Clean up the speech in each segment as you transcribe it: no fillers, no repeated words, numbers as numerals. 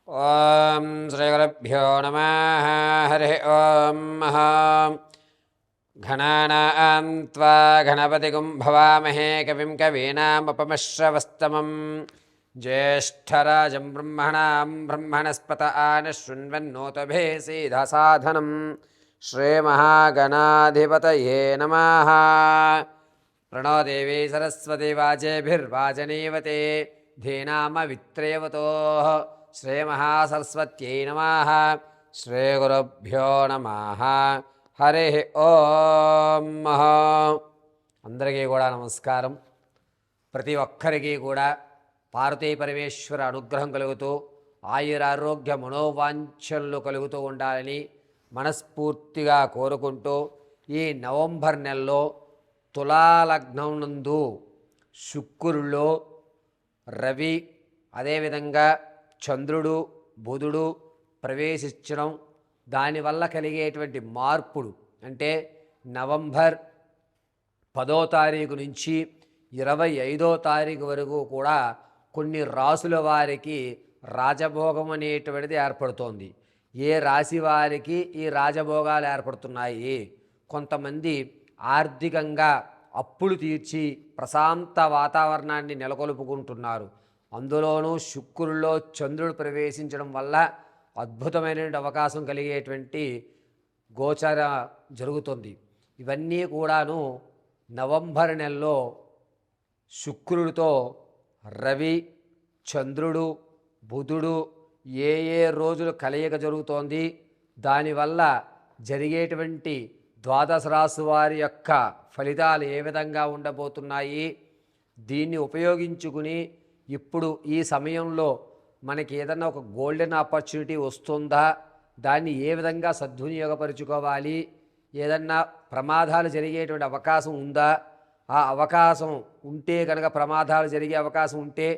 ఓం శ్రీగురుభ్యో నమః. హరి ఓం. గణానాం త్వా గణపతిగుం భవామహే కవిం కవీనాముపమశ్రవస్తమం జ్యేష్ఠరాజం బ్రహ్మణాం బ్రహ్మణస్పత ఆనశృణ్వన్నోతభేసీధసాధనం. శ్రీమహాగణాధిపతయే నమః. ప్రణో దేవీ సరస్వతి వాచేభిర్వాచనీవతే ధీనామవిత్రేవతో. శ్రీమహాసరస్వత్యై నమః. శ్రీగురుభ్యో నమః. హరి ఓం. అందరికీ కూడా నమస్కారం. ప్రతి ఒక్కరికి కూడా పార్వతీ పరమేశ్వర అనుగ్రహం కలుగుతూ ఆయురారోగ్య మనోవాంఛనలు కలుగుతూ ఉండాలని మనస్ఫూర్తిగా కోరుకుంటూ ఈ నవంబర్ నెలలో తులాలగ్నం నందు శుక్రుల్లో రవి అదేవిధంగా చంద్రుడు బుధుడు ప్రవేశించడం, దానివల్ల కలిగేటువంటి మార్పులు అంటే నవంబర్ 10వ తారీఖు నుంచి 25వ తారీఖు వరకు కూడా కొన్ని రాసుల వారికి రాజభోగం అనేటువంటిది ఏర్పడుతోంది. ఏ రాశి వారికి ఈ రాజభోగాలు ఏర్పడుతున్నాయి? కొంతమంది ఆర్థికంగా అప్పులు తీర్చి ప్రశాంత వాతావరణాన్ని నెలకొల్పుకుంటున్నారు. అందులోనూ శుక్రుల్లో చంద్రుడు ప్రవేశించడం వల్ల అద్భుతమైనటువంటి అవకాశం కలిగేటువంటి గోచర జరుగుతుంది. ఇవన్నీ కూడాను నవంబర్ నెలలో శుక్రుడితో రవి చంద్రుడు బుధుడు ఏ రోజులు కలయిక జరుగుతోంది, దానివల్ల జరిగేటువంటి ద్వాదశ రాశి వారి యొక్క ఫలితాలు ఏ విధంగా ఉండబోతున్నాయి, దీన్ని ఉపయోగించుకుని ఇప్పుడు ఈ సమయంలో మనకి ఏదన్నా ఒక గోల్డెన్ ఆపర్చునిటీ వస్తుందా, దాన్ని ఏ విధంగా సద్వినియోగపరుచుకోవాలి, ఏదన్నా ప్రమాదాలు జరిగేటువంటి అవకాశం ఉందా, ఆ అవకాశం ఉంటే కనుక ప్రమాదాలు జరిగే అవకాశం ఉంటే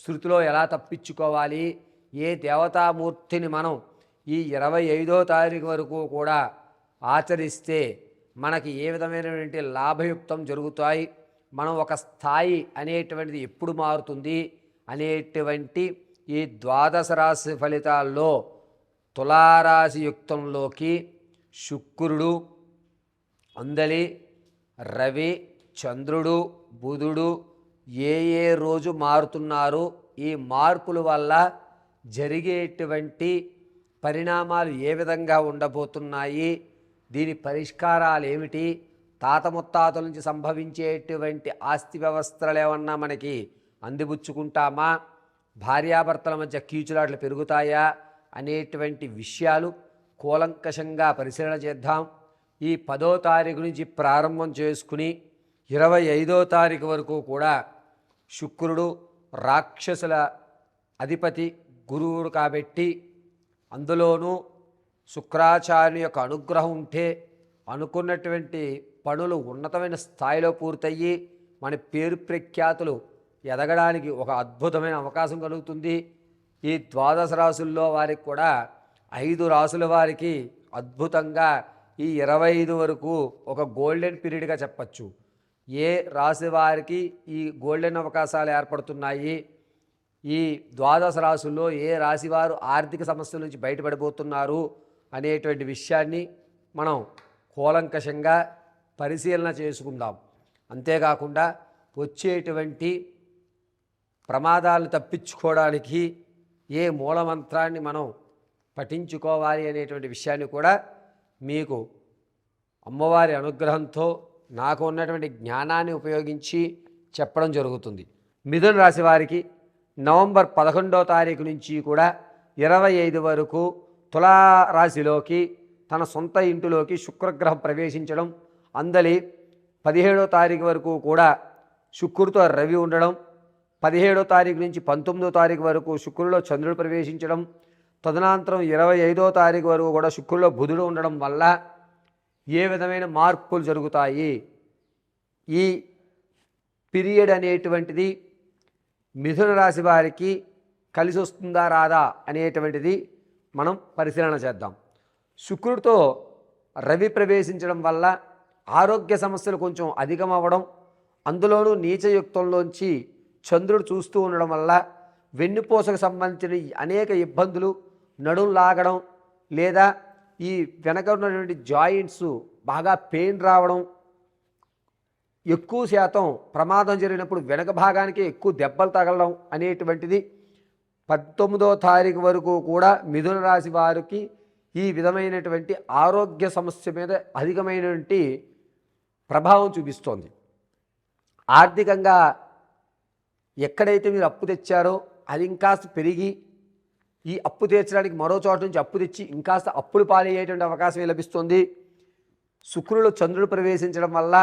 శృతిలో ఎలా తప్పించుకోవాలి, ఏ దేవతామూర్తిని మనం ఈ 25వ తారీఖు వరకు కూడా ఆచరిస్తే మనకి ఏ విధమైనటువంటి లాభయుక్తం జరుగుతాయి, మనం ఒక స్థాయి అనేటువంటిది ఎప్పుడు మారుతుంది అనేటువంటి ఈ ద్వాదశ రాశి ఫలితాల్లో తులారాశి యుక్తంలోకి శుక్రుడు అందలి రవి చంద్రుడు బుధుడు ఏ రోజు మారుతున్నారు, ఈ మార్పుల వల్ల జరిగేటువంటి పరిణామాలు ఏ విధంగా ఉండబోతున్నాయి, దీని పరిష్కారాలు ఏమిటి, తాత ముత్తాతల నుంచి సంభవించేటువంటి ఆస్తి వ్యవస్థలు ఏమన్నా మనకి అందిపుచ్చుకుంటామా, భార్యాభర్తల మధ్య కీచులాట్లు పెరుగుతాయా అనేటువంటి విషయాలు కూలంకషంగా పరిశీలన చేద్దాం. ఈ 10వ తారీఖు నుంచి ప్రారంభం చేసుకుని 25వ తారీఖు వరకు కూడా శుక్రుడు రాక్షసుల అధిపతి గురువుడు కాబట్టి అందులోనూ శుక్రాచార్యుని యొక్క అనుగ్రహం ఉంటే అనుకున్నటువంటి పనులు ఉన్నతమైన స్థాయిలో పూర్తయ్యి మన పేరు ప్రఖ్యాతులు ఎదగడానికి ఒక అద్భుతమైన అవకాశం కలుగుతుంది. ఈ ద్వాదశ రాశుల్లో వారికి కూడా 5 రాశుల వారికి అద్భుతంగా ఈ 25 వరకు ఒక గోల్డెన్ పీరియడ్గా చెప్పచ్చు. ఏ రాశి వారికి ఈ గోల్డెన్ అవకాశాలు ఏర్పడుతున్నాయి, ఈ ద్వాదశ రాశుల్లో ఏ రాశి వారు ఆర్థిక సమస్యల నుంచి బయటపడిపోతున్నారు అనేటువంటి విషయాన్ని మనం కూలంకషంగా పరిశీలన చేసుకుందాం. అంతేకాకుండా వచ్చేటువంటి ప్రమాదాలు తప్పించుకోవడానికి ఏ మూలమంత్రాన్ని మనం పఠించుకోవాలి అనేటువంటి విషయాన్ని కూడా మీకు అమ్మవారి అనుగ్రహంతో నాకు ఉన్నటువంటి జ్ఞానాన్ని ఉపయోగించి చెప్పడం జరుగుతుంది. మిథున రాశి వారికి నవంబర్ 11వ తారీఖు నుంచి కూడా 25 వరకు తులారాశిలోకి తన సొంత ఇంటిలోకి శుక్రగ్రహం ప్రవేశించడం, అందలి 17వ తారీఖు వరకు కూడా శుక్రుడితో రవి ఉండడం, 17వ తారీఖు నుంచి 19వ తారీఖు వరకు శుక్రుడిలో చంద్రుడు ప్రవేశించడం, తదనంతరం 25వ తారీఖు వరకు కూడా శుక్రుడిలో బుధుడు ఉండడం వల్ల ఏ విధమైన మార్పులు జరుగుతాయి, ఈ పీరియడ్ అనేటువంటిది మిథున రాశి వారికి కలిసి వస్తుందా రాదా అనేటువంటిది మనం పరిశీలన చేద్దాం. శుక్రుడితో రవి ప్రవేశించడం వల్ల ఆరోగ్య సమస్యలు కొంచెం అధికమవ్వడం, అందులోనూ నీచయుక్తంలోంచి చంద్రుడు చూస్తూ ఉండడం వల్ల వెన్నుపూసకు సంబంధించిన అనేక ఇబ్బందులు, నడుం లాగడం, లేదా ఈ వెనక ఉన్నటువంటి జాయింట్స్ బాగా పెయిన్ రావడం, ఎక్కువ శాతం ప్రమాదం జరిగినప్పుడు వెనక భాగానికి ఎక్కువ దెబ్బలు తగలడం అనేటువంటిది 19వ తారీఖు వరకు కూడా మిథున రాశి వారికి ఈ విధమైనటువంటి ఆరోగ్య సమస్య మీద అధికమైనటువంటి ప్రభావం చూపిస్తోంది. ఆర్థికంగా ఎక్కడైతే మీరు అప్పు తెచ్చారో అది ఇంకాస్త పెరిగి ఈ అప్పు తీర్చడానికి మరో చోట నుంచి అప్పు తెచ్చి ఇంకాస్త అప్పులు పాలయ్యేటువంటి అవకాశం లభిస్తుంది. శుక్రుడు చంద్రుడు ప్రవేశించడం వల్ల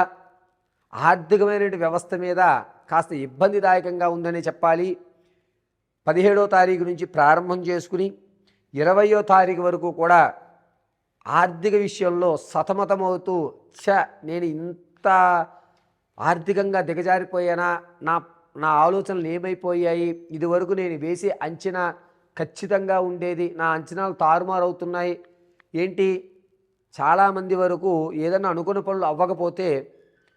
ఆర్థికమైనటువంటి వ్యవస్థ మీద కాస్త ఇబ్బందిదాయకంగా ఉందని చెప్పాలి. 17వ తారీఖు నుంచి ప్రారంభం చేసుకుని 20వ తారీఖు వరకు కూడా ఆర్థిక విషయంలో సతమతమవుతూ నేను ఇంత ఆర్థికంగా దిగజారిపోయానా, నా ఆలోచనలు ఏమైపోయాయి, ఇదివరకు నేను వేసే అంచనా ఖచ్చితంగా ఉండేది, నా అంచనాలు తారుమారవుతున్నాయి ఏంటి, చాలామంది వరకు ఏదన్నా అనుకున్న పనులు అవ్వకపోతే,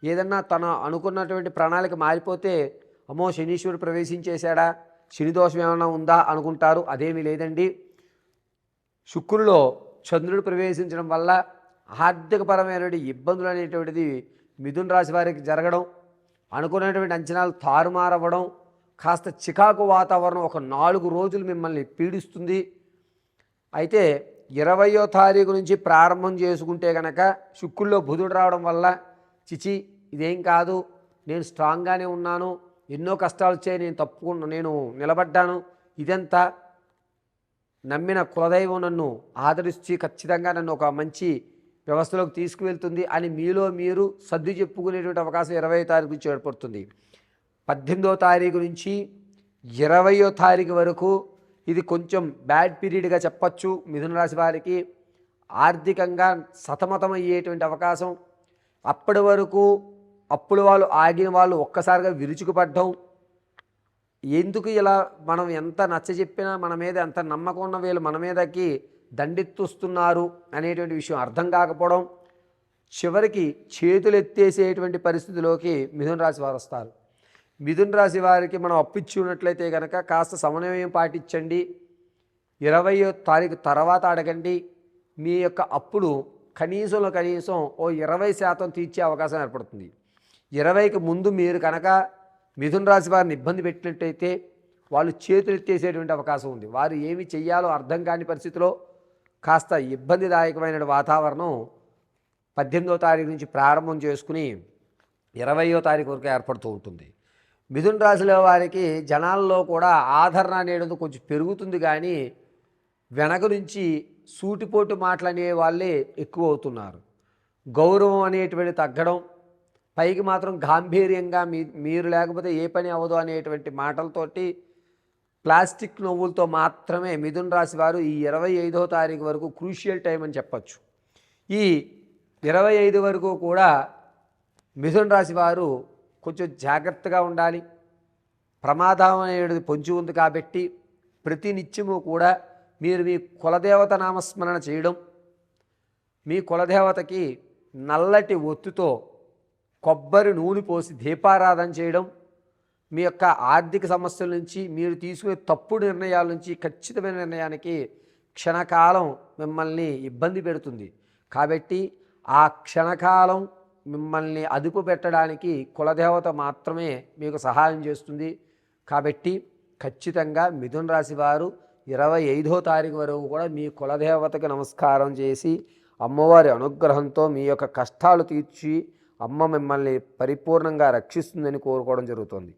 ఏదన్నా తన అనుకున్నటువంటి ప్రణాళిక మారిపోతే అమ్మో శనీశ్వరుడు ప్రవేశించేశాడా, శని దోషం ఏమైనా ఉందా అనుకుంటారు. అదేమీ లేదండి. శుక్రుడిలో చంద్రుడు ప్రవేశించడం వల్ల ఆర్థికపరమైనటువంటి ఇబ్బందులు అనేటువంటిది మిథున రాశి వారికి జరగడం, అనుకున్నటువంటి అంచనాలు తారుమారవ్వడం, కాస్త చికాకు వాతావరణం ఒక 4 రోజులు మిమ్మల్ని పీడిస్తుంది. అయితే 20వ తారీఖు నుంచి ప్రారంభం చేసుకుంటే కనుక శుక్రుల్లో బుధుడు రావడం వల్ల చిచి ఇదేం కాదు, నేను స్ట్రాంగ్గానే ఉన్నాను, ఎన్నో కష్టాలు వచ్చాయి, నేను నిలబడ్డాను, ఇదంతా నమ్మిన కులదైవం నన్ను ఆదరించి ఖచ్చితంగా నన్ను ఒక మంచి వ్యవస్థలోకి తీసుకువెళ్తుంది అని మీలో మీరు సర్ది చెప్పుకునేటువంటి అవకాశం 20వ తారీఖు నుంచి ఏర్పడుతుంది. 18వ తారీఖు నుంచి 20వ తారీఖు వరకు ఇది కొంచెం బ్యాడ్ పీరియడ్గా చెప్పచ్చు. మిథున రాశి వారికి ఆర్థికంగా సతమతమయ్యేటువంటి అవకాశం, అప్పటి వరకు అప్పుడు వాళ్ళు ఆగిన వాళ్ళు ఒక్కసారిగా విరుచుకుపడ్డం, ఎందుకు ఇలా మనం ఎంత నచ్చ చెప్పినా మన మీద ఎంత నమ్మకం ఉన్న వీళ్ళు మన మీదకి దండెత్తుస్తున్నారు అనేటువంటి విషయం అర్థం కాకపోవడం, చివరికి చేతులు ఎత్తేసేటువంటి పరిస్థితిలోకి మిథున రాశి వారు వస్తారు. మిథున రాశి వారికి మనం అప్పిచ్చి ఉన్నట్లయితే కనుక కాస్త సమన్వయం పాటించండి. 20వ తారీఖు తర్వాత అడగండి. మీ యొక్క అప్పులు కనీసం ఓ 20% తీర్చే అవకాశం ఏర్పడుతుంది. 20కి ముందు మీరు కనుక మిథున రాశి వారిని ఇబ్బంది పెట్టినట్టయితే వాళ్ళు చేతులు ఎత్తేసేటువంటి అవకాశం ఉంది. వారు ఏమి చెయ్యాలో అర్థం కాని పరిస్థితిలో కాస్త ఇబ్బందిదాయకమైన వాతావరణం 18వ తారీఖు నుంచి ప్రారంభం చేసుకుని 20వ తారీఖు వరకు ఏర్పడుతూ ఉంటుంది. మిథున రాశిలో వారికి జనాల్లో కూడా ఆదరణ అనేది కొంచెం పెరుగుతుంది, కానీ వెనక నుంచి సూటిపోటు మాటలనే వాళ్ళే ఎక్కువ అవుతున్నారు. గౌరవం అనేటువంటి తగ్గడం, పైకి మాత్రం గాంభీర్యంగా మీరు లేకపోతే ఏ పని అవ్వదు అనేటువంటి మాటలతోటి ప్లాస్టిక్ నవ్వులతో మాత్రమే మిథున రాశి వారు ఈ 25వ తారీఖు వరకు క్రూషియల్ టైం అని చెప్పచ్చు. ఈ 25 వరకు కూడా మిథున రాశి వారు కొంచెం జాగ్రత్తగా ఉండాలి. ప్రమాదం అనేది పొంచి ఉంది కాబట్టి ప్రతి నిత్యము కూడా మీరు మీ కులదేవత నామస్మరణ చేయడం, మీ కులదేవతకి నల్లటి ఒత్తుతో కొబ్బరి నూనె పోసి దీపారాధన చేయడం, మీ యొక్క ఆర్థిక సమస్యల నుంచి, మీరు తీసుకునే తప్పుడు నిర్ణయాల నుంచి ఖచ్చితమైన నిర్ణయానికి క్షణకాలం మిమ్మల్ని ఇబ్బంది పెడుతుంది. కాబట్టి ఆ క్షణకాలం మిమ్మల్ని అదుపు పెట్టడానికి కులదేవత మాత్రమే మీకు సహాయం చేస్తుంది. కాబట్టి ఖచ్చితంగా మిథున రాశి వారు 25వ తారీఖు వరకు కూడా మీ కులదేవతకు నమస్కారం చేసి అమ్మవారి అనుగ్రహంతో మీ యొక్క కష్టాలు తీర్చి అమ్మ మిమ్మల్ని పరిపూర్ణంగా రక్షిస్తుందని కోరుకోవడం జరుగుతుంది.